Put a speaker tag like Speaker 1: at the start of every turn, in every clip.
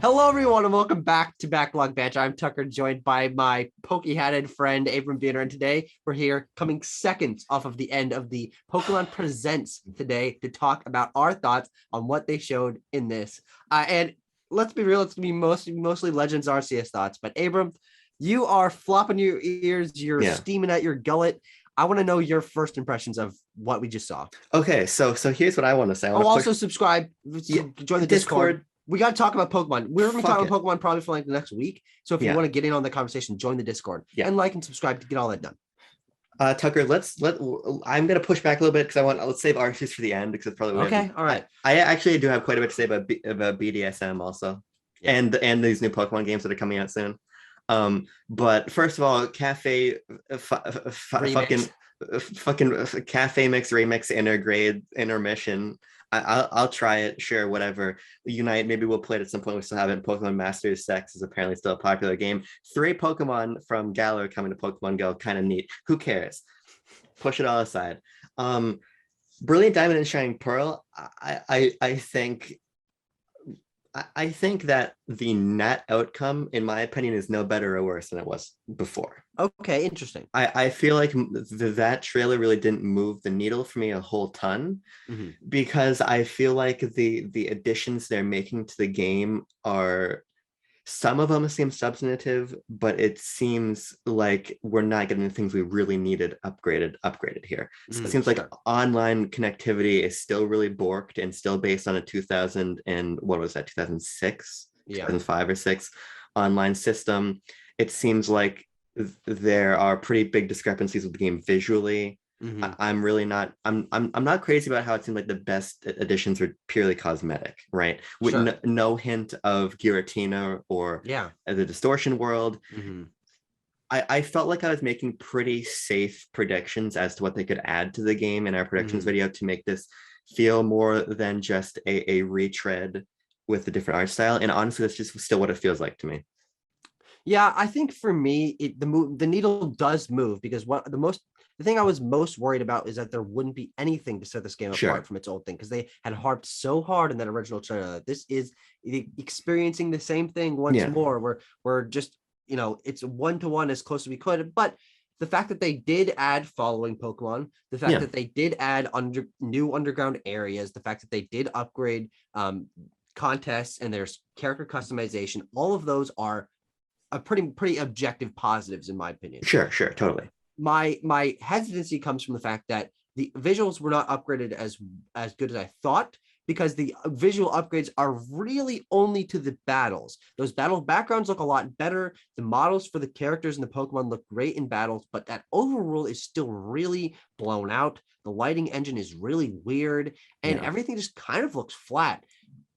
Speaker 1: Hello, everyone, and welcome back to Backlog Banter. I'm Tucker, joined by my pokey-hatted friend, Abram Biener, and today we're here coming seconds off of the end of the Pokemon Presents today to talk about our thoughts on what they showed in this. And let's be real, it's going to be mostly Legends Arceus thoughts, but Abram, you are flopping your ears, you're steaming at your gullet. I want to know your first impressions of what we just saw.
Speaker 2: Okay, so here's what I want to say.
Speaker 1: Also subscribe, join the Discord. We got to talk about Pokemon. We're going to be talking about Pokemon probably for like the next week. So if you want to get in on the conversation, join the Discord and like and subscribe to get all that done.
Speaker 2: Tucker, I'm going to push back a little bit because let's save Arceus for the end because it's probably
Speaker 1: okay. All right.
Speaker 2: I actually do have quite a bit to say about BDSM also, and these new Pokemon games that are coming out soon. But first of all, Cafe fucking Cafe Mix Remix intermission. I'll try it, sure, whatever. Unite, maybe we'll play it at some point. We still haven't. Pokemon Masters Sex is apparently still a popular game. 3 Pokemon from Galar coming to Pokemon Go, kind of neat. Who cares? Push it all aside. Brilliant Diamond and Shining Pearl, I think that the net outcome, in my opinion, is no better or worse than it was before.
Speaker 1: Okay, interesting.
Speaker 2: I feel like that trailer really didn't move the needle for me a whole ton, because I feel like the additions they're making to the game are, some of them seem substantive, but it seems like we're not getting the things we really needed upgraded here. So it seems like online connectivity is still really borked and still based on a 2006, 2005 or 6 online system. It seems like there are pretty big discrepancies with the game visually. I'm not crazy about how it seemed like the best additions were purely cosmetic, right? With no hint of Giratina or the distortion world. I felt like I was making pretty safe predictions as to what they could add to the game in our predictions video to make this feel more than just a retread with a different art style. And honestly, that's just still what it feels like to me.
Speaker 1: Yeah, I think for me, the needle does move, because the thing I was most worried about is that there wouldn't be anything to set this game apart from its old thing, because they had harped so hard in that original trailer. This is experiencing the same thing once more, where we're just, it's 1-to-1 as close as we could. But the fact that they did add following Pokemon, the fact that they did add new underground areas, the fact that they did upgrade contests and there's character customization, all of those are a pretty objective positives in my opinion.
Speaker 2: Sure, totally.
Speaker 1: My hesitancy comes from the fact that the visuals were not upgraded as good as I thought, because the visual upgrades are really only to the battles. Those battle backgrounds look a lot better. The models for the characters and the Pokemon look great in battles, but that overall is still really blown out. The lighting engine is really weird, and everything just kind of looks flat.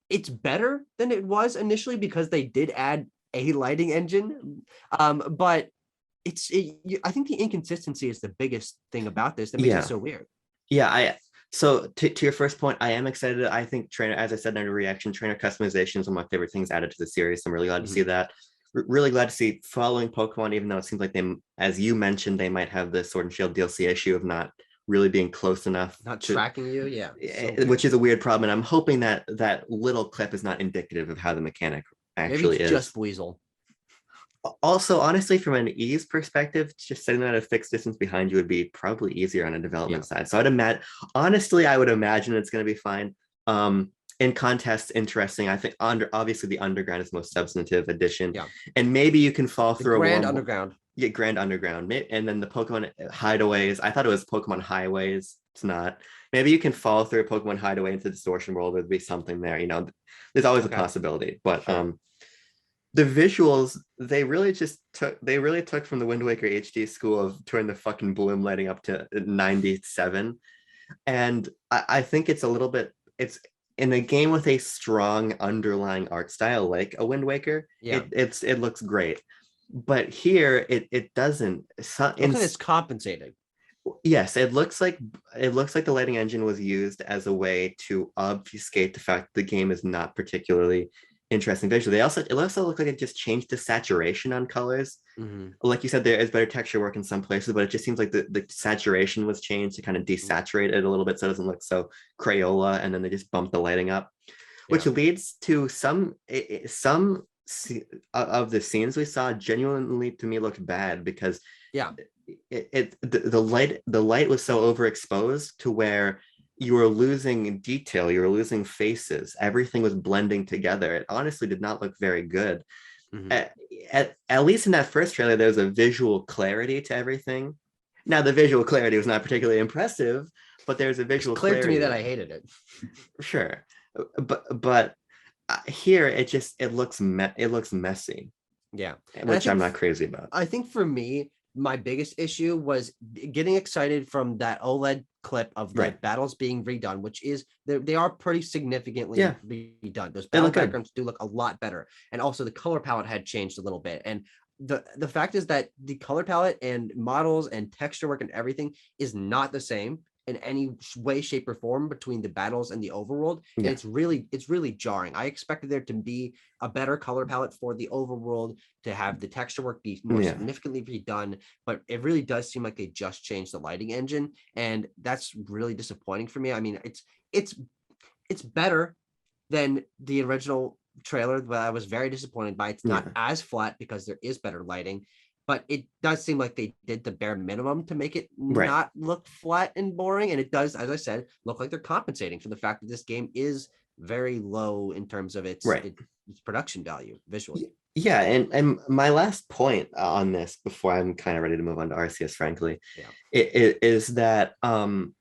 Speaker 1: It's better than it was initially because they did add a lighting engine, but I think the inconsistency is the biggest thing about this that makes it so weird.
Speaker 2: So to your first point, I am excited. I think trainer, as I said in a reaction, trainer customization is one of my favorite things added to the series. I'm really glad to see that. Really glad to see following Pokemon, even though it seems like they, as you mentioned, they might have the Sword and Shield DLC issue of not really being close enough,
Speaker 1: tracking you,
Speaker 2: which is a weird problem. And I'm hoping that little clip is not indicative of how the mechanic actually is.
Speaker 1: Just Weasel.
Speaker 2: Also, honestly, from an ease perspective, just setting that at a fixed distance behind you would be probably easier on a development side. So I would imagine it's going to be fine. In contests, interesting. I think obviously the underground is the most substantive addition, and maybe you can fall through
Speaker 1: Grand Underground.
Speaker 2: Yeah, Grand Underground, and then the Pokemon hideaways. I thought it was Pokemon highways. It's not. Maybe you can fall through a Pokemon hideaway into the distortion world. There'd be something there. There's always a possibility, but the visuals, they really took from the Wind Waker HD school of turning the fucking bloom lighting up to 97. And I think it's it's in a game with a strong underlying art style like a Wind Waker, it looks great. But here it doesn't.
Speaker 1: It's compensating.
Speaker 2: Yes, it looks like the lighting engine was used as a way to obfuscate the fact the game is not particularly interesting visually. It also looks like it just changed the saturation on colors. Like you said, there is better texture work in some places, but it just seems like the saturation was changed to kind of desaturate it a little bit so it doesn't look so Crayola, and then they just bumped the lighting up. which leads to some of the scenes we saw genuinely to me looked bad because the light was so overexposed to where you were losing detail, you were losing faces, everything was blending together. It honestly did not look very good. At least in that first trailer, there was a visual clarity to everything. Now, the visual clarity was not particularly impressive, but there's a visual
Speaker 1: clarity. It's clear
Speaker 2: clarity.
Speaker 1: to me that I hated it.
Speaker 2: Sure, but here it looks messy.
Speaker 1: Yeah,
Speaker 2: which I'm not crazy about.
Speaker 1: I think for me, my biggest issue was getting excited from that OLED clip of the battles being redone, which is they are pretty significantly redone. Those battle backgrounds do look a lot better, and also the color palette had changed a little bit. And the fact is that the color palette and models and texture work and everything is not the same in any way, shape, or form between the battles and the overworld. And it's really jarring. I expected there to be a better color palette for the overworld, to have the texture work be more significantly redone, but it really does seem like they just changed the lighting engine, and that's really disappointing for me. I mean, it's better than the original trailer, but I was very disappointed by it. It's not as flat because there is better lighting, but it does seem like they did the bare minimum to make it not look flat and boring. And it does, as I said, look like they're compensating for the fact that this game is very low in terms of its production value visually.
Speaker 2: Yeah, and my last point on this before I'm kind of ready to move on to RCS, frankly, it is that I'm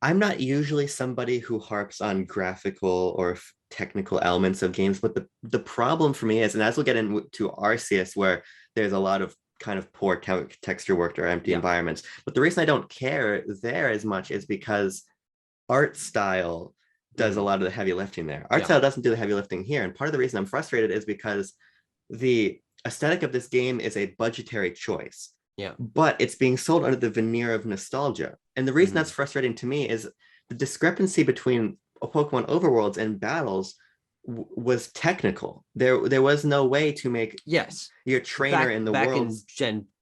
Speaker 2: not usually somebody who harps on graphical or technical elements of games, but the problem for me is, and as we'll get into RCS, where there's a lot of kind of poor texture work or empty environments, but the reason I don't care there as much is because art style does a lot of the heavy lifting there. Art style doesn't do the heavy lifting here, and part of the reason I'm frustrated is because the aesthetic of this game is a budgetary choice. But it's being sold under the veneer of nostalgia. And the reason that's frustrating to me is the discrepancy between Pokemon Overworlds and battles was technical. There was no way to make your trainer in the worlds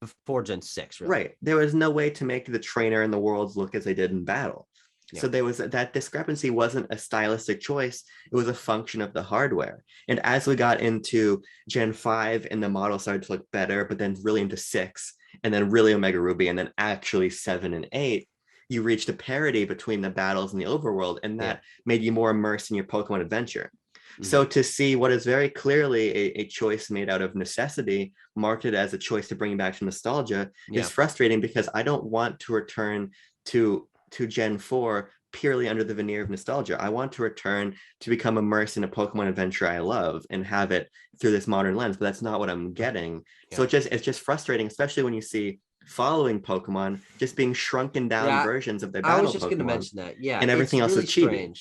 Speaker 1: before Gen 6, really.
Speaker 2: Right. There was no way to make the trainer in the worlds look as they did in battle. So there was that discrepancy wasn't a stylistic choice. It was a function of the hardware. And as we got into Gen 5 and the model started to look better, but then really into 6, and then really Omega Ruby, and then actually 7 and 8, you reached a parity between the battles and the overworld, and that made you more immersed in your Pokemon adventure. So to see what is very clearly a choice made out of necessity, marketed as a choice to bring you back to nostalgia, is frustrating, because I don't want to return to Gen 4 purely under the veneer of nostalgia. I want to return to become immersed in a Pokemon adventure I love and have it through this modern lens, but that's not what I'm getting. So it's just frustrating, especially when you see following Pokemon just being shrunken down versions of their battle Pokemon. I was just going to mention that. And everything else is cheating.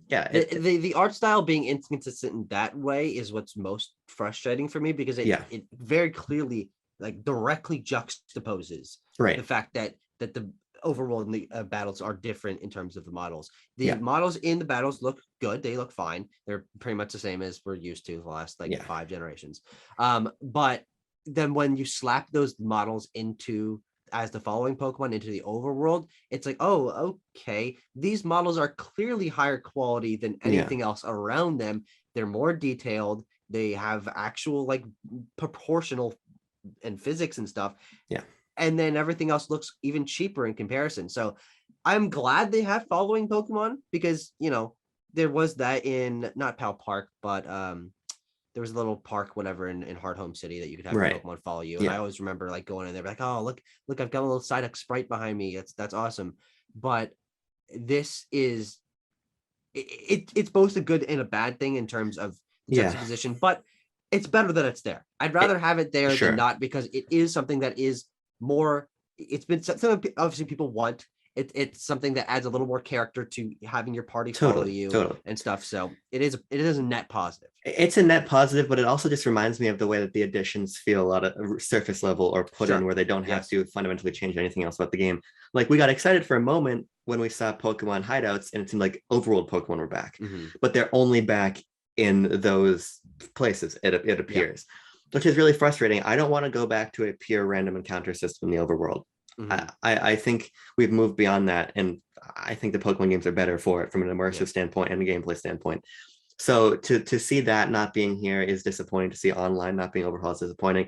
Speaker 1: The art style being inconsistent in that way is what's most frustrating for me, because it very clearly, like, directly juxtaposes the fact that the overworld and the battles are different in terms of the models. The models in the battles look good. They look fine. They're pretty much the same as we're used to the last 5 generations. But then when you slap those models into as the following Pokemon into the overworld, it's like, oh, okay, these models are clearly higher quality than anything else around them. They're more detailed. They have actual proportional and physics and stuff. And then everything else looks even cheaper in comparison. So I'm glad they have following Pokemon, because, there was that in not Pal Park, but there was a little park, whatever, in Hard Home City that you could have Pokemon follow you. And I always remember going in there, like, oh, look, I've got a little Psyduck sprite behind me. That's awesome. But this is, it's both a good and a bad thing in terms of juxtaposition, but it's better that it's there. I'd rather have it there than not, because it is something that is more, it's been something obviously people want. It's something that adds a little more character to having your party follow you and stuff. So it is a net positive.
Speaker 2: It's a net positive, but it also just reminds me of the way that the additions feel a lot of surface level or put in, where they don't have to fundamentally change anything else about the game. Like, we got excited for a moment when we saw Pokemon hideouts, and it seemed like overworld Pokemon were back, but they're only back in those places, it appears, which is really frustrating. I don't want to go back to a pure random encounter system in the overworld. I think we've moved beyond that, and I think the Pokemon games are better for it from an immersive standpoint and a gameplay standpoint. So to see that not being here is disappointing. To see online not being overhauled is disappointing.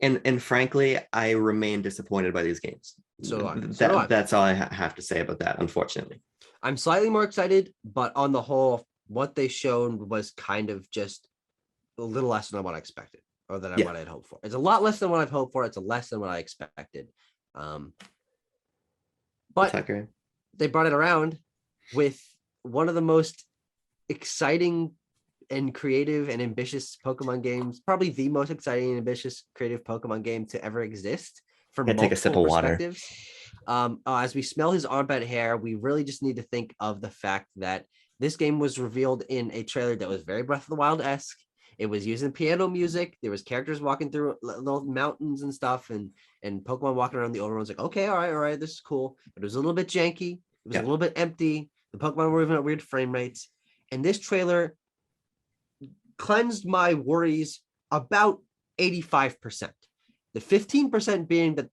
Speaker 2: And frankly, I remain disappointed by these games.
Speaker 1: So do I. So do I.
Speaker 2: That's all I have to say about that, unfortunately.
Speaker 1: I'm slightly more excited, but on the whole, what they showed was kind of just a little less than what I expected, or than what I'd hoped for. It's a lot less than what I've hoped for. It's a less than what I expected. But they brought it around with one of the most exciting and creative and ambitious Pokemon games, probably the most exciting and ambitious creative Pokemon game to ever exist from multiple
Speaker 2: take a sip of
Speaker 1: perspectives. As we smell his armpit hair, we really just need to think of the fact that this game was revealed in a trailer that was very Breath of the Wild-esque. It was using piano music. There was characters walking through little mountains and stuff, and Pokemon walking around the overworld. Like, okay, all right, this is cool. But it was a little bit janky. It was a little bit empty. The Pokemon were even at weird frame rates. And this trailer cleansed my worries about 85%. The 15% being that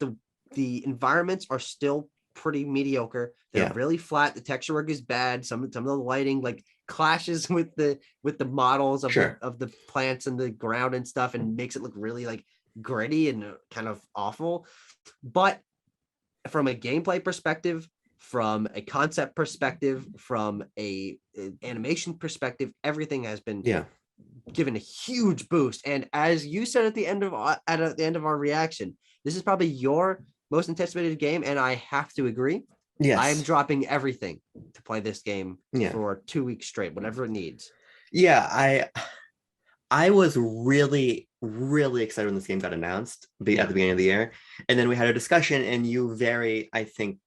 Speaker 1: the environments are still pretty mediocre. They're really flat. The texture work is bad. Some of the lighting like clashes with the models of the plants and the ground and stuff, and makes it look really like gritty and kind of awful. But from a gameplay perspective, from a concept perspective, from a animation perspective, everything has been given a huge boost. And as you said at the end of our reaction, this is probably your most anticipated game, and I have to agree. Yes, I am dropping everything to play this game for 2 weeks straight, whatever it needs.
Speaker 2: Yeah, I was really, really excited when this game got announced at the beginning of the year, and then we had a discussion, and you very, I think,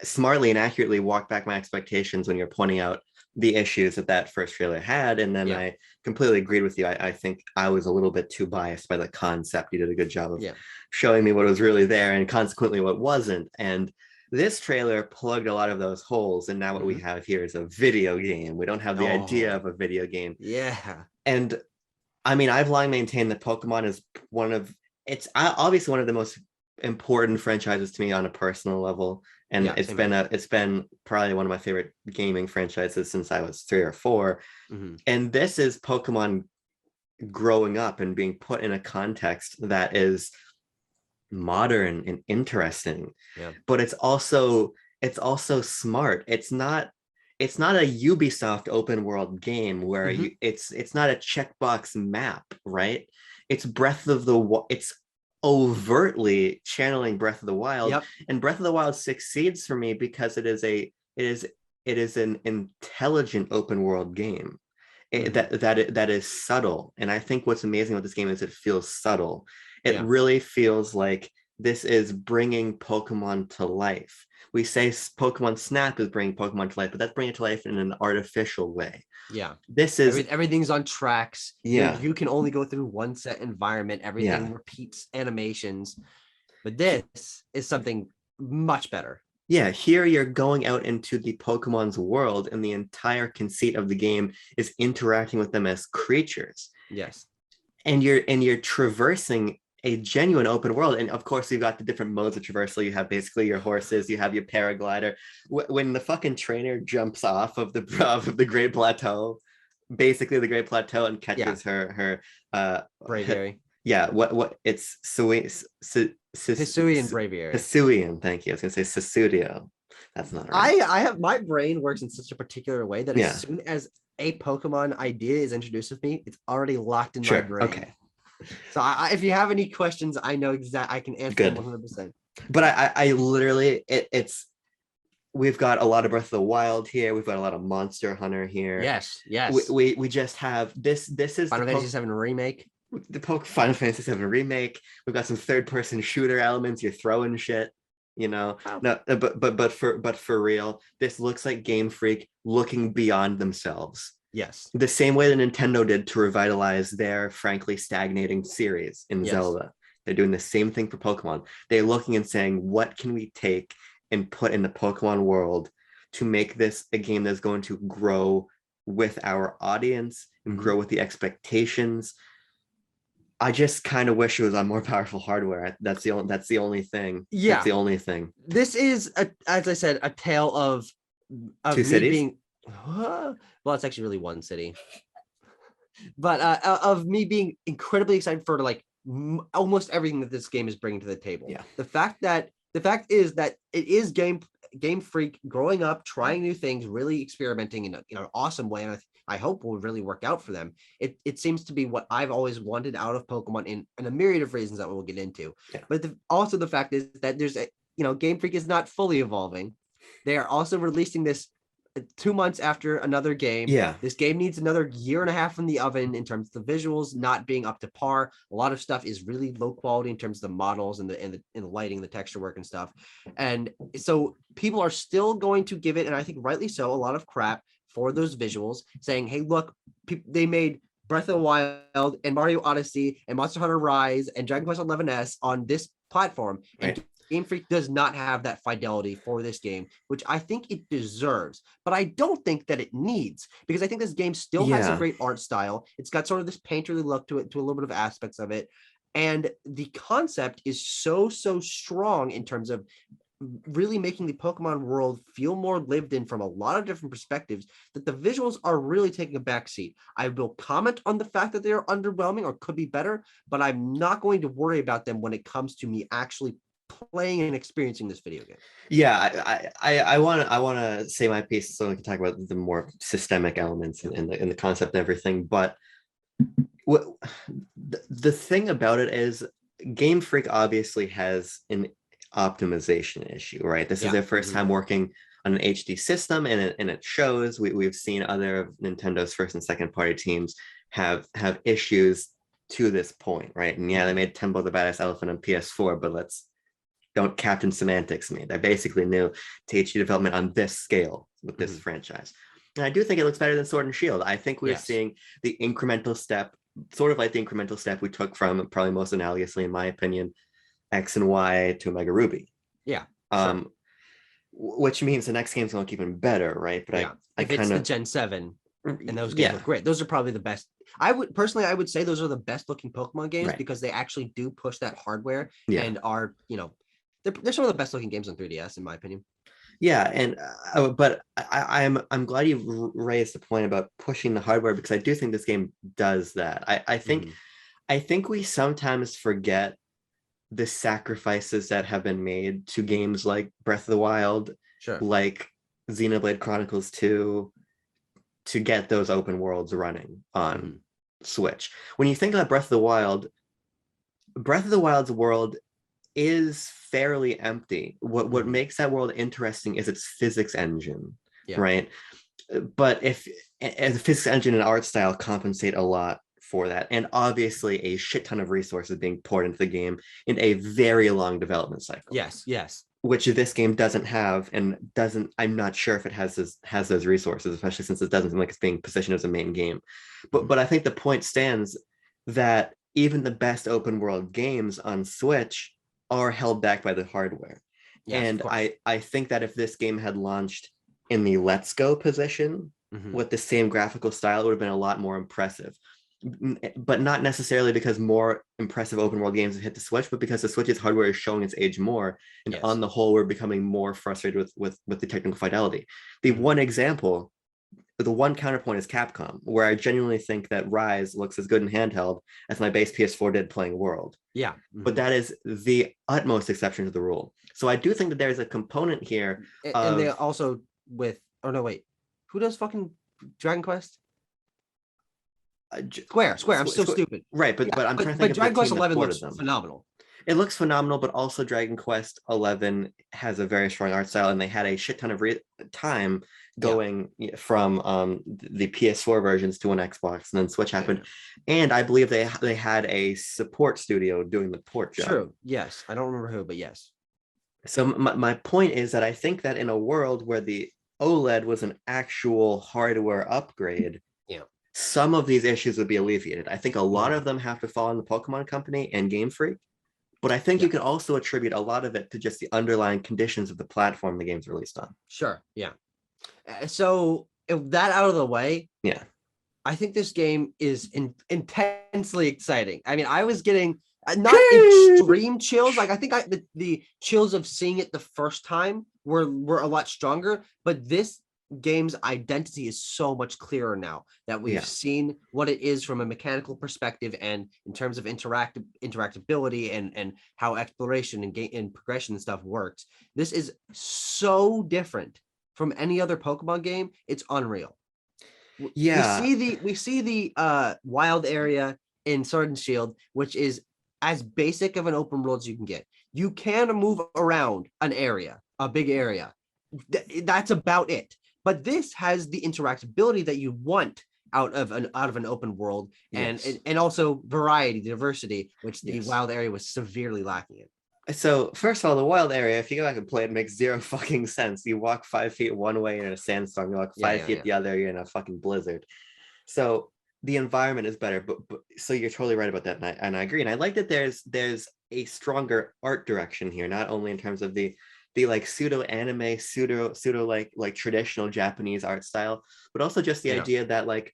Speaker 2: smartly and accurately walked back my expectations when you're pointing out the issues that first trailer had. And then I completely agreed with you. I think I was a little bit too biased by the concept. You did a good job of showing me what was really there and consequently what wasn't. And this trailer plugged a lot of those holes. And now what we have here is a video game. We don't have the idea of a video game.
Speaker 1: Yeah.
Speaker 2: And I mean, I've long maintained that Pokemon is obviously one of the most important franchises to me on a personal level. And it's been probably one of my favorite gaming franchises since I was 3 or 4. And this is Pokemon growing up and being put in a context that is modern and interesting. But it's also smart. It's not a Ubisoft open world game where it's not a checkbox map, right? It's it's overtly channeling Breath of the Wild, and Breath of the Wild succeeds for me because it is an intelligent open world game that is subtle. And I think what's amazing about this game is it feels subtle. It really feels like this is bringing Pokemon to life. We say Pokemon Snap is bringing Pokemon to life, but that's bringing it to life in an artificial way. This is
Speaker 1: everything's on tracks. You can only go through one set environment. Everything repeats animations, but this is something much better.
Speaker 2: Here you're going out into the Pokemon's world, and the entire conceit of the game is interacting with them as creatures. And you're traversing a genuine open world. And of course, you've got the different modes of traversal. You have basically your horses, you have your paraglider. When the fucking trainer jumps off of the Great Plateau, basically the Great Plateau, and catches her
Speaker 1: Braviary.
Speaker 2: What it's Hisuian
Speaker 1: Braviary.
Speaker 2: Hisuian, thank you. I was gonna say Susudio. That's not right.
Speaker 1: I have, my brain works in such a particular way that as soon as a Pokemon idea is introduced with me, it's already locked in my brain.
Speaker 2: Okay.
Speaker 1: So if you have any questions, I know exactly, I can answer them 100%.
Speaker 2: But I literally, we've got a lot of Breath of the Wild here. We've got a lot of Monster Hunter here.
Speaker 1: Yes.
Speaker 2: We just have this is
Speaker 1: Final Fantasy VII Remake.
Speaker 2: The Final Fantasy VII Remake. We've got some third-person shooter elements. You're throwing shit, No, but for real, this looks like Game Freak looking beyond themselves. The same way that Nintendo did to revitalize their frankly stagnating series in Zelda. They're doing the same thing for Pokemon. They're looking and saying, what can we take and put in the Pokemon world to make this a game that's going to grow with our audience and grow with the expectations. I just kind of wish it was on more powerful hardware. That's the only thing. That's the only thing.
Speaker 1: This is, as I said, a tale of
Speaker 2: two cities?
Speaker 1: Well, it's actually really one city. of me being incredibly excited for like almost everything that this game is bringing to the table.
Speaker 2: Yeah.
Speaker 1: The fact is that it is Game Freak growing up, trying new things, really experimenting in an awesome way, and I hope will really work out for them. It seems to be what I've always wanted out of Pokemon in a myriad of reasons that we'll get into.
Speaker 2: Yeah.
Speaker 1: But also the fact is that there's Game Freak is not fully evolving. They are also releasing this 2 months after another game.
Speaker 2: Yeah.
Speaker 1: This game needs another year and a half in the oven in terms of the visuals not being up to par. A lot of stuff is really low quality in terms of the models and the lighting, the texture work and stuff. And so people are still going to give it, and I think rightly so, a lot of crap for those visuals, saying, hey, look, they made Breath of the Wild and Mario Odyssey and Monster Hunter Rise and Dragon Quest XI on this platform.
Speaker 2: Right.
Speaker 1: And Game Freak does not have that fidelity for this game, which I think it deserves, but I don't think that it needs, because I think this game still has a great art style. It's got sort of this painterly look to it, to a little bit of aspects of it. And the concept is so strong in terms of really making the Pokemon world feel more lived in from a lot of different perspectives, that the visuals are really taking a backseat. I will comment on the fact that they are underwhelming or could be better, but I'm not going to worry about them when it comes to me actually playing and experiencing this video game.
Speaker 2: Yeah, I want to say my piece so we can talk about the more systemic elements in the concept and everything. But the thing about it is, Game Freak obviously has an optimization issue, right? This is their first time working on an HD system, and it shows. We've seen other of Nintendo's first and second party teams have issues to this point, right? And yeah, they made Tembo the Badass Elephant on PS4, but don't Captain Semantics me. They're basically new to HD development on this scale with this franchise. And I do think it looks better than Sword and Shield. I think we're seeing the incremental step, sort of like the incremental step we took from, probably most analogously, in my opinion, X and Y to Omega Ruby.
Speaker 1: Yeah.
Speaker 2: Sure. Which means the next game's going to keep even better, right? But I
Speaker 1: if it's the Gen 7 and those games look great, those are probably the best. I would say those are the best looking Pokemon games, because they actually do push that hardware and are, they're some of the best looking games on 3DS, in my opinion.
Speaker 2: Yeah, and but I'm glad you raised the point about pushing the hardware, because I do think this game does that. I think we sometimes forget the sacrifices that have been made to games like Breath of the Wild, like Xenoblade Chronicles 2, to get those open worlds running on Switch. When you think about Breath of the Wild's world is fairly empty. What makes that world interesting is its physics engine, right? But if the physics engine and art style compensate a lot for that, and obviously a shit ton of resources being poured into the game in a very long development cycle.
Speaker 1: Yes.
Speaker 2: Which this game doesn't have, and I'm not sure if it has those resources, especially since it doesn't seem like it's being positioned as a main game. But I think the point stands that even the best open world games on Switch are held back by the hardware. And I think that if this game had launched in the Let's Go position with the same graphical style, it would have been a lot more impressive. But not necessarily because more impressive open world games have hit the Switch, but because the Switch's hardware is showing its age more. And on the whole, we're becoming more frustrated with the technical fidelity. The one example, the one counterpoint is Capcom, where I genuinely think that Rise looks as good in handheld as my base PS4 did playing World.
Speaker 1: Yeah.
Speaker 2: But that is the utmost exception to the rule. So I do think that there's a component here.
Speaker 1: And they also who does fucking Dragon Quest? Square. I'm so stupid.
Speaker 2: Right, but I'm trying to think of
Speaker 1: Dragon Quest 11 looks
Speaker 2: them.
Speaker 1: phenomenal.
Speaker 2: It looks phenomenal, but also Dragon Quest 11 has a very strong art style, and they had a shit ton of time going from the PS4 versions to an Xbox, and then Switch happened. And I believe they had a support studio doing the port job.
Speaker 1: True. Yes. I don't remember who, but yes.
Speaker 2: So my point is that I think that in a world where the OLED was an actual hardware upgrade, some of these issues would be alleviated. I think a lot of them have to fall on the Pokemon Company and Game Freak, but I think you can also attribute a lot of it to just the underlying conditions of the platform the game's released on.
Speaker 1: Sure, yeah. So if that out of the way, I think this game is intensely exciting. I mean, I was getting not extreme chills. Like I think the chills of seeing it the first time were a lot stronger, but this game's identity is so much clearer now that we've seen what it is from a mechanical perspective, and in terms of interactability and how exploration and game and progression and stuff works. This is so different from any other Pokemon game. It's unreal. We see the wild area in Sword and Shield, which is as basic of an open world as you can get. You can move around an area, a big area. That's about it. But this has the interactability that you want out of an open world, and also variety, diversity, which the wild area was severely lacking in.
Speaker 2: So first of all, the wild area, if you go back and play it, makes zero fucking sense. You walk 5 feet one way in a sandstorm, you walk 5 feet the other, you're in a fucking blizzard. So the environment is better, but so you're totally right about that, and I agree. And I like that there's a stronger art direction here, not only in terms of the like pseudo anime, pseudo like traditional Japanese art style, but also just the idea that like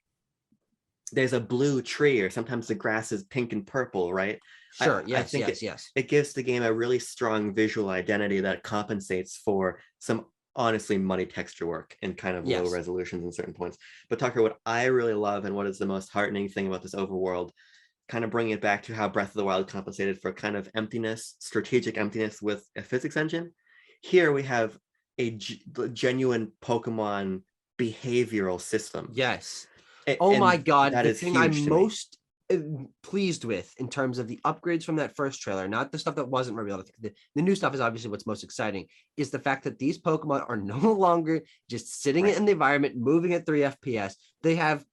Speaker 2: there's a blue tree, or sometimes the grass is pink and purple, right?
Speaker 1: Sure.
Speaker 2: I think it gives the game a really strong visual identity that compensates for some honestly muddy texture work and kind of low resolutions in certain points. But Tucker, what I really love and what is the most heartening thing about this overworld, kind of bringing it back to how Breath of the Wild compensated for kind of emptiness, strategic emptiness with a physics engine. Here we have a genuine Pokemon behavioral system.
Speaker 1: Yes. Oh my God.
Speaker 2: That
Speaker 1: the
Speaker 2: is
Speaker 1: thing I'm most pleased with in terms of the upgrades from that first trailer, not the stuff that wasn't revealed. The new stuff is obviously what's most exciting, is the fact that these Pokemon are no longer just sitting in the environment, moving at 3 FPS. They have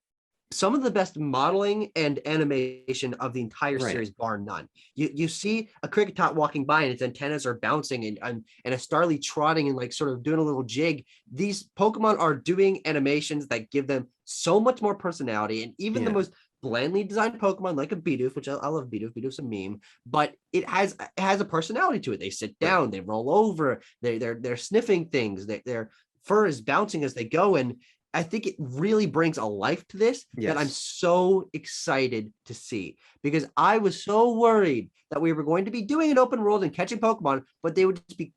Speaker 1: some of the best modeling and animation of the entire series, bar none. You see a Kricketot walking by and its antennas are bouncing, and a Starly trotting and like sort of doing a little jig. These Pokemon are doing animations that give them so much more personality, and even the most blandly designed Pokemon like a Bidoof, which I love Bidoof. Bidoof's a meme, but it has a personality to it. They sit down, they roll over, they're sniffing things, their fur is bouncing as they go, and I think it really brings a life to this that I'm so excited to see, because I was so worried that we were going to be doing an open world and catching Pokemon, but they would just be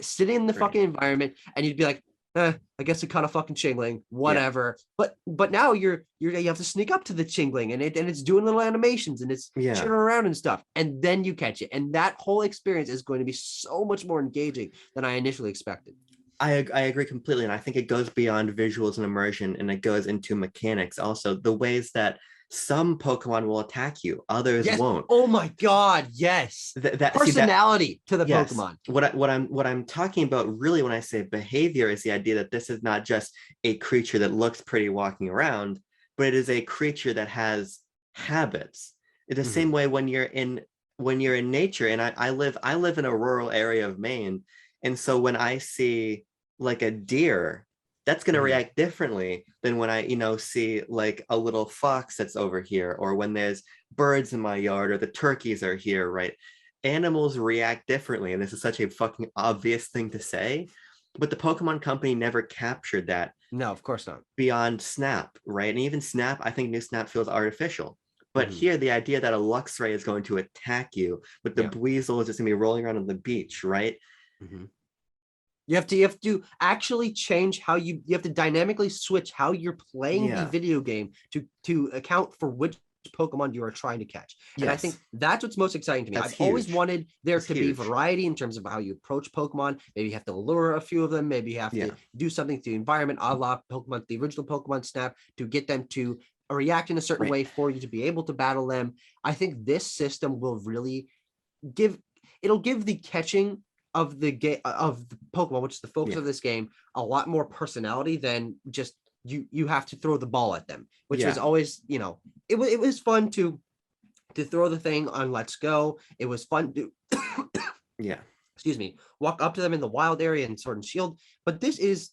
Speaker 1: sitting in the fucking environment, and you'd be like, I guess it caught a fucking Chingling, whatever. But now you have to sneak up to the Chingling, and it's doing little animations, and it's chitting around and stuff, and then you catch it, and that whole experience is going to be so much more engaging than I initially expected.
Speaker 2: I agree completely, and I think it goes beyond visuals and immersion, and it goes into mechanics also. The ways that some Pokemon will attack you, others won't.
Speaker 1: Oh my God, yes. That personality to the Pokemon.
Speaker 2: What I'm talking about really when I say behavior is the idea that this is not just a creature that looks pretty walking around, but it is a creature that has habits. In the same way when you're in nature, and I live in a rural area of Maine, and so when I see like a deer, that's going to react differently than when I, see like a little fox that's over here, or when there's birds in my yard, or the turkeys are here, right? Animals react differently. And this is such a fucking obvious thing to say, but the Pokemon Company never captured that.
Speaker 1: No, of course not.
Speaker 2: Beyond Snap, right? And even Snap, I think new Snap feels artificial. But here, the idea that a Luxray is going to attack you, but the Buizel is just going to be rolling around on the beach, right?
Speaker 1: You have to actually change how you have to dynamically switch how you're playing the video game to account for which Pokemon you are trying to catch. And I think that's what's most exciting to me. I've always wanted there to be variety in terms of how you approach Pokemon. Maybe you have to lure a few of them. Maybe you have to do something to the environment, a la Pokemon, the original Pokemon Snap, to get them to react in a certain way for you to be able to battle them. I think this system will really give the catching of the game of the Pokemon, which is the focus of this game, a lot more personality than just you have to throw the ball at them, which was always, it was fun to throw the thing on Let's Go. It was fun to excuse me, walk up to them in the wild area in Sword and Shield, but this is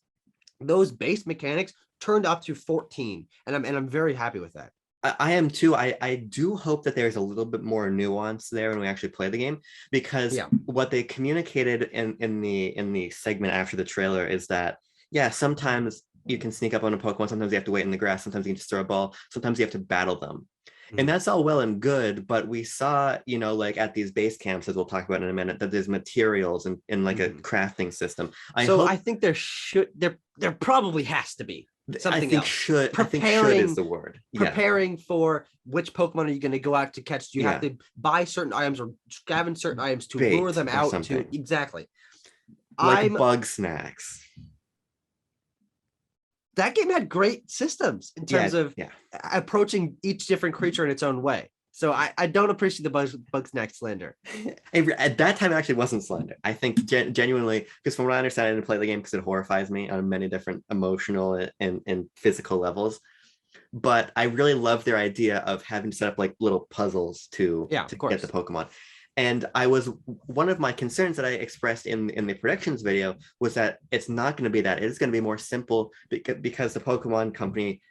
Speaker 1: those base mechanics turned up to 14, and I'm very happy with that.
Speaker 2: I am too. I do hope that there's a little bit more nuance there when we actually play the game, because what they communicated in the segment after the trailer is that sometimes you can sneak up on a Pokemon, sometimes you have to wait in the grass, sometimes you can just throw a ball, sometimes you have to battle them. And that's all well and good, but we saw, like at these base camps, as we'll talk about in a minute, that there's materials and like a crafting system.
Speaker 1: I think there probably has to be something else.
Speaker 2: I think should is the word.
Speaker 1: Preparing for which Pokemon are you going to go out to catch? Do you have to buy certain items or scavenge certain items to lure them out something. Exactly.
Speaker 2: Like bug snacks.
Speaker 1: That game had great systems in terms of approaching each different creature in its own way. So I don't appreciate the bug snack slander.
Speaker 2: At that time, it actually wasn't slander. I think genuinely, because from what I understand, I didn't play the game because it horrifies me on many different emotional and physical levels. But I really love their idea of having to set up like little puzzles to get the Pokemon. And one of my concerns that I expressed in the predictions video was that it's not going to be that. It is going to be more simple because the Pokemon company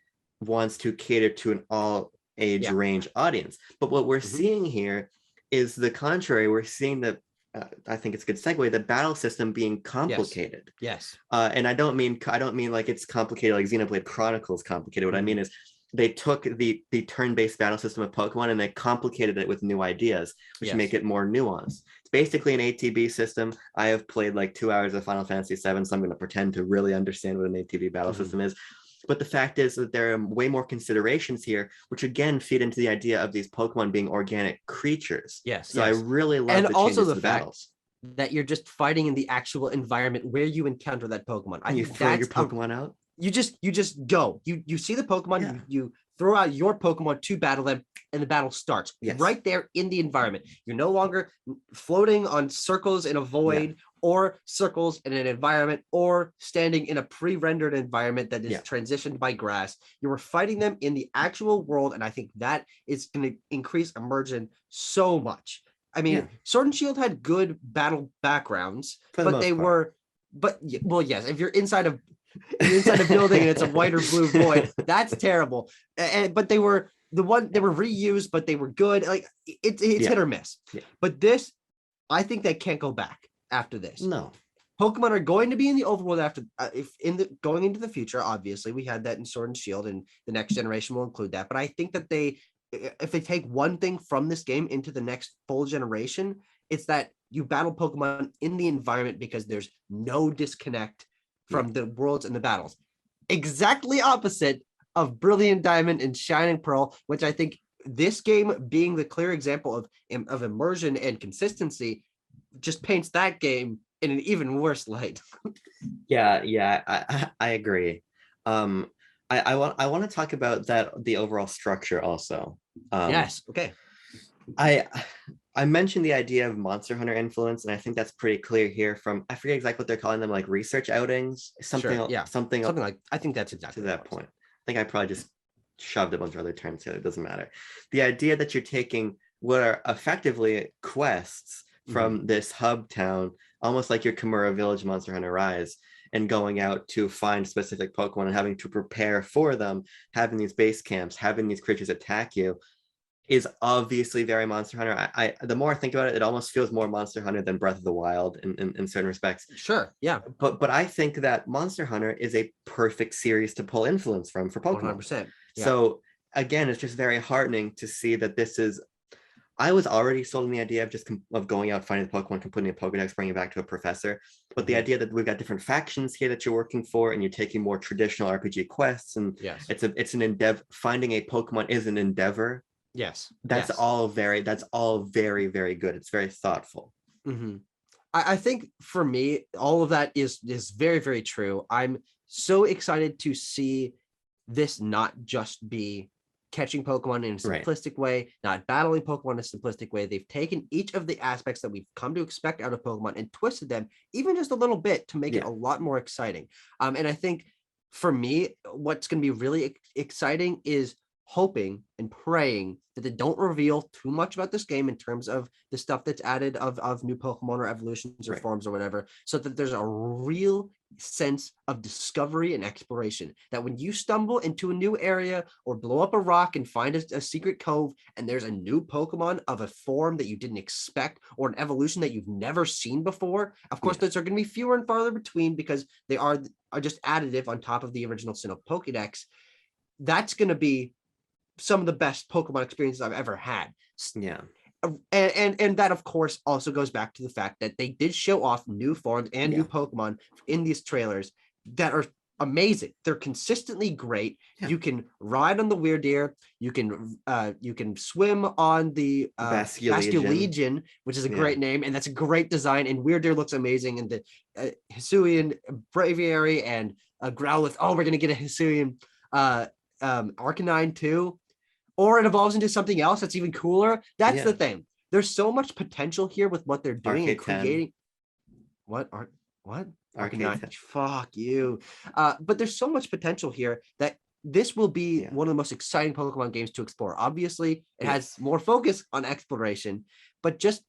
Speaker 2: wants to cater to an all age range audience. But what we're seeing here is the contrary. We're seeing that I think it's a good segue, the battle system being complicated.
Speaker 1: Yes.
Speaker 2: And I don't mean like it's complicated like Xenoblade Chronicles complicated. What I mean is they took the turn-based battle system of Pokemon and they complicated it with new ideas, which make it more nuanced. It's basically an ATB system. I have played like 2 hours of Final Fantasy VII, so I'm going to pretend to really understand what an ATB battle system is. But the fact is that there are way more considerations here, which again feed into the idea of these Pokemon being organic creatures.
Speaker 1: Yes.
Speaker 2: So I really love
Speaker 1: and
Speaker 2: the
Speaker 1: also
Speaker 2: changes
Speaker 1: the
Speaker 2: to
Speaker 1: fact
Speaker 2: battles.
Speaker 1: that you're just fighting in the actual environment where you encounter that Pokemon.
Speaker 2: And you throw your Pokemon out.
Speaker 1: You just go. You see the Pokemon. You throw out your Pokemon to battle them, and the battle starts right there in the environment. You're no longer floating on circles in a void or circles in an environment or standing in a pre-rendered environment that is transitioned by grass. You were fighting them in the actual world, and I think that is going to increase immersion so much. I mean, Sword and Shield had good battle backgrounds, but they were, yes, if you're inside of a building and it's a white or blue void, that's terrible. But they were reused, but they were good. Like it's hit or miss. But this, I think they can't go back after this.
Speaker 2: No,
Speaker 1: Pokemon are going to be in the overworld after going into the future. Obviously, we had that in Sword and Shield, and the next generation will include that. But I think that if they take one thing from this game into the next full generation, it's that you battle Pokemon in the environment because there's no disconnect from the worlds and the battles. Exactly opposite of Brilliant Diamond and Shining Pearl, which I think this game being the clear example of immersion and consistency just paints that game in an even worse light.
Speaker 2: I agree. I want to talk about the overall structure also.
Speaker 1: Yes. Okay.
Speaker 2: I mentioned the idea of Monster Hunter influence, and I think that's pretty clear here from, I forget exactly what they're calling them, like research outings, something like,
Speaker 1: I think that's exactly
Speaker 2: to that point. I think I probably just shoved a bunch of other terms here. It doesn't matter. The idea that you're taking what are effectively quests from this hub town, almost like your Kimura Village Monster Hunter Rise, and going out to find specific Pokemon and having to prepare for them, having these base camps, having these creatures attack you, is obviously very Monster Hunter. I the more I think about it, it almost feels more Monster Hunter than Breath of the Wild in certain respects.
Speaker 1: Sure, yeah.
Speaker 2: But I think that Monster Hunter is a perfect series to pull influence from for Pokemon.
Speaker 1: 100%. Yeah.
Speaker 2: So again, it's just very heartening to see that this is. I was already sold on the idea of just of going out, finding the Pokemon, completing a Pokedex, bringing it back to a professor. But the idea that we've got different factions here that you're working for, and you're taking more traditional RPG quests, and it's an endeavor. Finding a Pokemon is an endeavor.
Speaker 1: Yes,
Speaker 2: that's all very, very, very good. It's very thoughtful.
Speaker 1: I think for me, all of that is very, very true. I'm so excited to see this not just be catching Pokemon in a simplistic way, not battling Pokemon in a simplistic way. They've taken each of the aspects that we've come to expect out of Pokemon and twisted them even just a little bit to make it a lot more exciting. And I think for me, what's going to be really exciting is hoping and praying that they don't reveal too much about this game in terms of the stuff that's added of new Pokemon or evolutions or forms or whatever, so that there's a real sense of discovery and exploration, that when you stumble into a new area or blow up a rock and find a secret cove and there's a new Pokemon of a form that you didn't expect or an evolution that you've never seen before, of course those are going to be fewer and farther between because they are just additive on top of the original Sinnoh Pokédex. That's going to be some of the best Pokemon experiences I've ever had.
Speaker 2: Yeah.
Speaker 1: And that of course also goes back to the fact that they did show off new forms and new Pokemon in these trailers that are amazing. They're consistently great. You can ride on the Weirdeer. You can swim on the Basculegion, which is a great name, and that's a great design. And Weirdeer looks amazing. And the Hisuian Braviary and Growlithe. Oh, we're gonna get a Hisuian Arcanine too. Or it evolves into something else that's even cooler. That's the thing. There's so much potential here with what they're doing and creating. 10. What? Arcanine. Fuck you. But there's so much potential here that this will be one of the most exciting Pokemon games to explore. Obviously, it has more focus on exploration, but just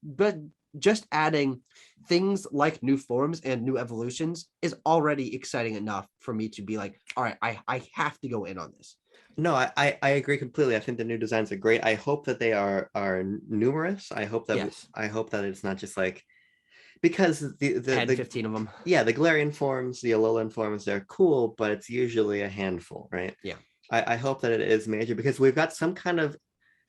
Speaker 1: adding things like new forms and new evolutions is already exciting enough for me to be like, all right, I have to go in on this.
Speaker 2: No, I agree completely. I think the new designs are great. I hope that they are numerous. I hope that it's not just like, because the
Speaker 1: 15 of them.
Speaker 2: Yeah, the Galarian forms, the Alolan forms, they're cool, but it's usually a handful, right?
Speaker 1: Yeah.
Speaker 2: I hope that it is major, because we've got some kind of,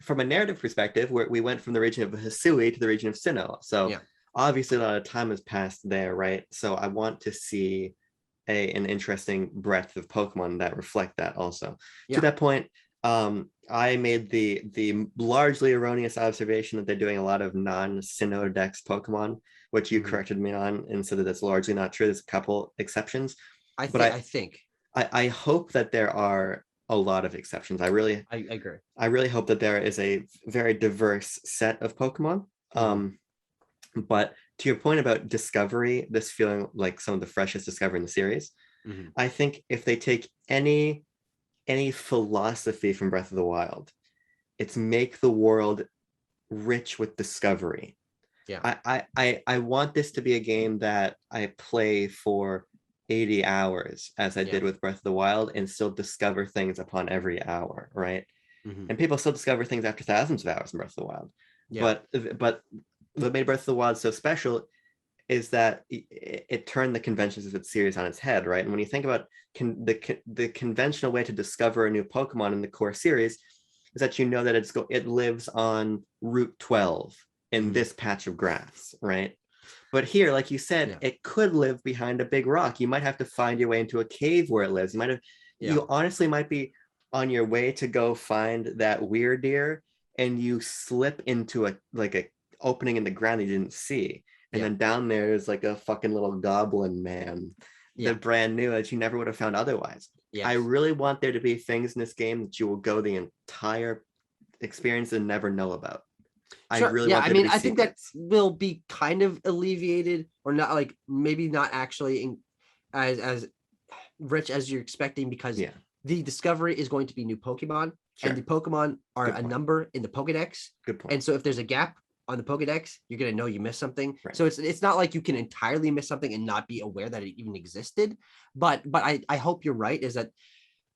Speaker 2: from a narrative perspective, where we went from the region of Hisui to the region of Sinnoh. So obviously a lot of time has passed there, right? So I want to see an interesting breadth of Pokemon that reflect that also. To that point, I made the largely erroneous observation that they're doing a lot of non-Sinnoh Dex Pokemon, which you corrected me on, and said that that's largely not true. There's a couple exceptions.
Speaker 1: I
Speaker 2: hope that there are a lot of exceptions. I agree. I really hope that there is a very diverse set of Pokemon. But to your point about discovery, this feeling like some of the freshest discovery in the series, I think if they take any philosophy from Breath of the Wild, it's make the world rich with discovery. I want this to be a game that I play for 80 hours, as I did with Breath of the Wild, and still discover things upon every hour, right? And people still discover things after thousands of hours in Breath of the Wild. But what made Breath of the Wild so special is that it turned the conventions of its series on its head, right? And when you think about the conventional way to discover a new Pokemon in the core series is that you know that it lives on Route 12 in this patch of grass, right? But here, like you said, it could live behind a big rock. You might have to find your way into a cave where it lives. You honestly might be on your way to go find that Weirdeer, and you slip into a opening in the ground you didn't see. And then down there is like a fucking little goblin man that brand new that you never would have found otherwise. I really want there to be things in this game that you will go the entire experience and never know about.
Speaker 1: Sure. I think that will be kind of alleviated, or not, like maybe not actually as rich as you're expecting, because the discovery is going to be new Pokemon, and the Pokemon are a number in the Pokedex.
Speaker 2: Good point.
Speaker 1: And so if there's a gap on the Pokedex, you're going to know you missed something. Right. So it's not like you can entirely miss something and not be aware that it even existed. But I hope you're right, is that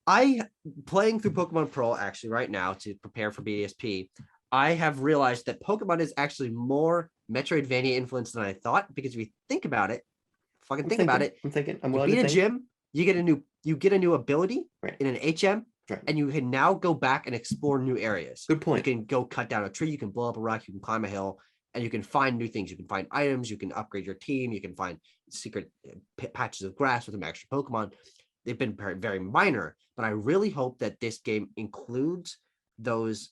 Speaker 1: playing through Pokemon Pearl actually right now to prepare for BDSP, I have realized that Pokemon is actually more Metroidvania influenced than I thought, because if you think about it,
Speaker 2: I'm thinking.
Speaker 1: You beat a gym, you get a new ability in an HM, and you can now go back and explore new areas.
Speaker 2: Good point.
Speaker 1: You can go cut down a tree, you can blow up a rock, you can climb a hill, and you can find new things. You can find items, you can upgrade your team, you can find secret patches of grass with some extra Pokemon. They've been very, very minor, but I really hope that this game includes those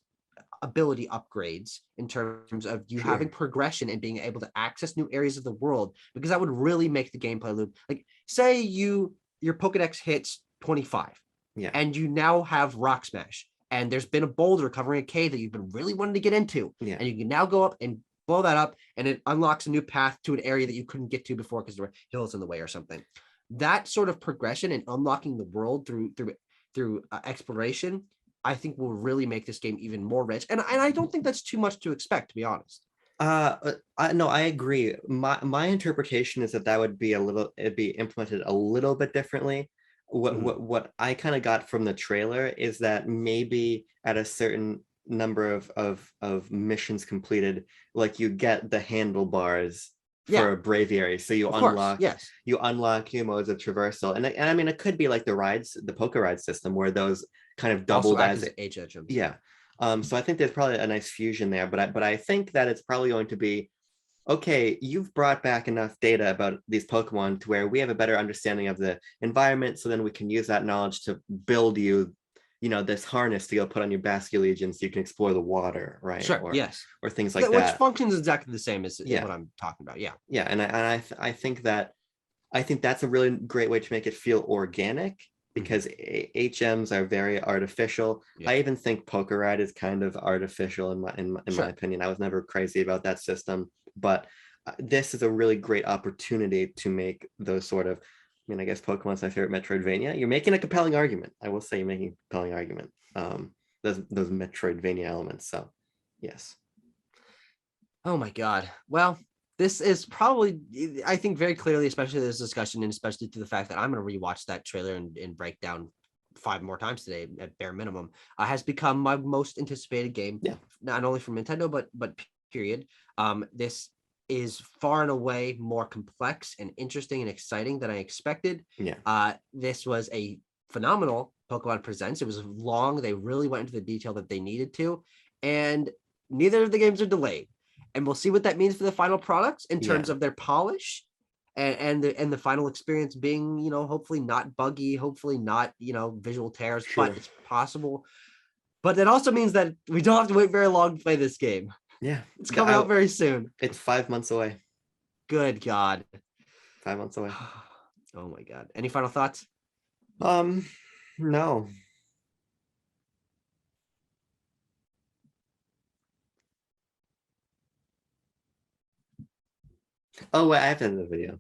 Speaker 1: ability upgrades in terms of you having progression and being able to access new areas of the world, because that would really make the gameplay loop. Like, say your Pokedex hits 25, and you now have Rock Smash, and there's been a boulder covering a cave that you've been really wanting to get into, and you can now go up and blow that up, and it unlocks a new path to an area that you couldn't get to before because there were hills in the way or something. That sort of progression and unlocking the world through exploration, I think will really make this game even more rich. And I don't think that's too much to expect, to be honest.
Speaker 2: No, I agree. My interpretation is that would be it'd be implemented a little bit differently. What I kind of got from the trailer is that maybe at a certain number of missions completed, like you get the handlebars for Braviary. So you
Speaker 1: of course,
Speaker 2: unlock
Speaker 1: yes.
Speaker 2: you unlock new modes of traversal. And I mean, it could be like the rides, the Poke Ride system, where those kind of doubled
Speaker 1: Also act
Speaker 2: as
Speaker 1: HHMs.
Speaker 2: yeah. So I think there's probably a nice fusion there, but I think that it's probably going to be okay. You've brought back enough data about these Pokemon to where we have a better understanding of the environment, so then we can use that knowledge to build you, you know, this harness to go put on your Basculegion so you can explore the water, right?
Speaker 1: Sure. Yes.
Speaker 2: Or things like
Speaker 1: Which
Speaker 2: that.
Speaker 1: functions exactly the same as
Speaker 2: Yeah.
Speaker 1: what I'm talking about. Yeah.
Speaker 2: Yeah, and I think that's a really great way to make it feel organic, because HMs are very artificial.
Speaker 1: Yeah.
Speaker 2: I even think Poker Ride is kind of artificial in my opinion. I was never crazy about that system, but this is a really great opportunity to make those sort of, I mean, I guess Pokemon's my favorite Metroidvania. You're making a compelling argument. I will say you're making a compelling argument. Those Metroidvania elements. So, yes.
Speaker 1: Oh my God. Well, this is probably, I think very clearly, especially this discussion, and especially to the fact that I'm going to rewatch that trailer and break down 5 more times today at bare minimum, has become my most anticipated game.
Speaker 2: Yeah.
Speaker 1: Not only from Nintendo, but period. This is far and away more complex and interesting and exciting than I expected.
Speaker 2: Yeah.
Speaker 1: This was a phenomenal Pokemon Presents. It was long. They really went into the detail that they needed to, and neither of the games are delayed. And we'll see what that means for the final products in terms of their polish and the final experience being, you know, hopefully not buggy, hopefully not, you know, visual tears, but it's possible. But that also means that we don't have to wait very long to play this game.
Speaker 2: Yeah.
Speaker 1: It's coming out very soon.
Speaker 2: It's 5 months away.
Speaker 1: Good God.
Speaker 2: 5 months away.
Speaker 1: Oh my God. Any final thoughts?
Speaker 2: No. Oh, wait, I have to end the video.